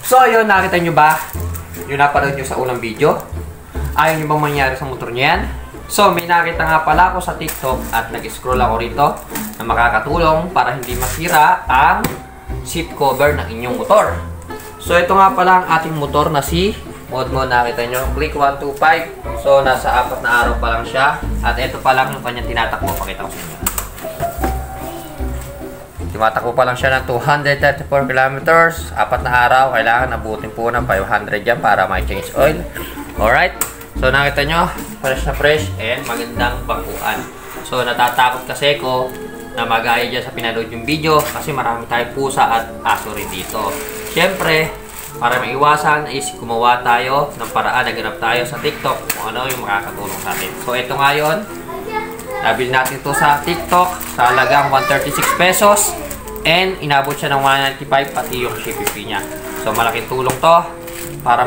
So ayun, nakita nyo ba? Yung napanood nyo sa unang video? Ayaw nyo bang mangyari sa motor nyo yan? So may nakita nga pala ako sa TikTok at nag-scroll ako rito na makakatulong para hindi masira ang seat cover ng inyong motor. So ito nga pala ang ating motor na si Modmo, nakita nyo, Click 125. So nasa 4 na araw pa lang siya. At ito pa lang yung kanyang tinatakbo. Pakita ko sa inyo. Tumatakbo pa lang siya ng 234 kilometers. 4 na araw. Kailangan abutin po ng 500 yan para may change oil. Alright. So nakita nyo, fresh na fresh and magandang bangkuan. So natatakot kasi ko na magaya dyan sa pinanood yung video kasi marami tayong pusa at aso rin dito. Siyempre, para maiwasan is gumawa tayo ng paraan. Naghanap tayo sa TikTok kung ano yung makakatulong sa atin. So ito ngayon, nabili natin to sa TikTok sa halagang 136 pesos. And inabot siya ng 195 pati yung shipping fee niya. So malaking tulong to para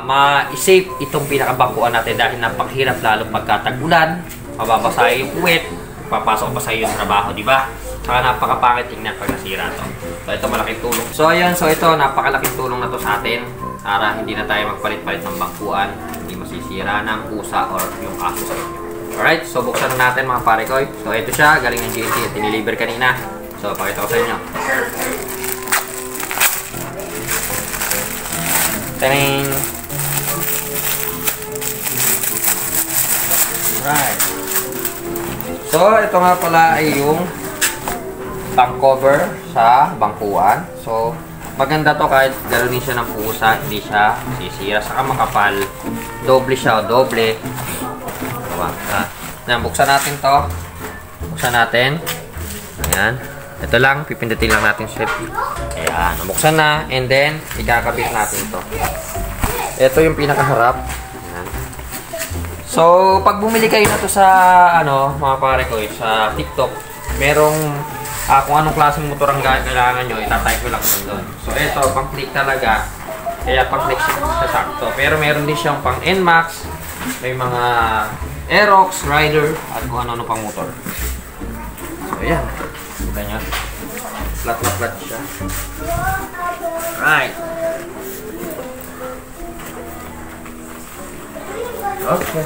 ma-save itong pinakabangkuan natin dahil napakhirap lalo pagkatag-ulan, mababasa yung puwet, papasok pa sa iyo yung trabaho, di ba? Saka napakapangit tingnan pag nasira to. So ito malaking tulong. So ayan, so ito napakalaking tulong na to sa atin para hindi na tayo magpalit-palit ng bangkuan, hindi masisira ng pusa or yung aso sa inyo. Alright, so buksan na natin mga pare ko. So ito siya, galing ng GNT, diniliver kanina. So, pakita ko sa inyo. Taring! Right. So, ito nga pala ay yung bank cover sa bangkuan. So, maganda to kahit galunin siya ng pusa, hindi siya sisira. Saka makapal. Doble siya o doble. Buksan natin to. Buksan natin. Ayan. Ito lang, pipindutin lang natin strip. Ayan, nabuksan na. And then, ikakabit natin ito. Ito yung pinakaharap. Ayan. So, pag bumili kayo na to sa, mga pare ko, sa TikTok, merong, kung anong klaseng motor ang kailangan nyo, itatype ko lang doon. So, ito, pang-click talaga. Kaya pang-click siya sakto. Pero meron din siyang pang-NMAX, may mga Aerox, Rider, at kung ano pang motor. So, ayan. Kita nyo? Flat siya. Right. Okay.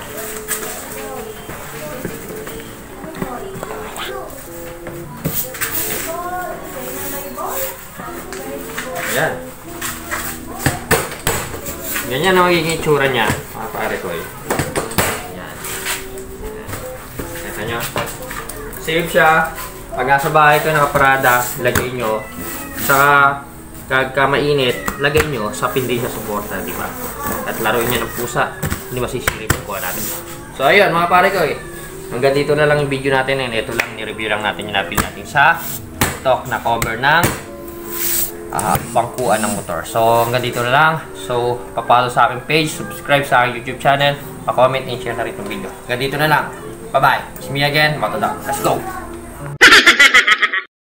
Ayan. Ganyan na magiging itsura niya, mga pare ko eh. Ayan. Kita nyo? Save siya. Pag nasa bahay ko nakaparada, lagay nyo. Saka, kagka mainit, lagay nyo sa pindi sa suporta, di ba? At laruin nyo ng pusa, hindi masisirip ang kuha natin. So, ayun, mga pare ko eh. Hanggang dito na lang yung video natin. And ito lang, ni-review lang natin yung napil natin sa TikTok na cover ng bangkuan ng motor. So, hanggang dito na lang. So, papalo sa aking page, subscribe sa aking YouTube channel, pa-comment and share na rin yung video. Hanggang dito na lang. Bye-bye. It's me again, Motodoc. Let's go!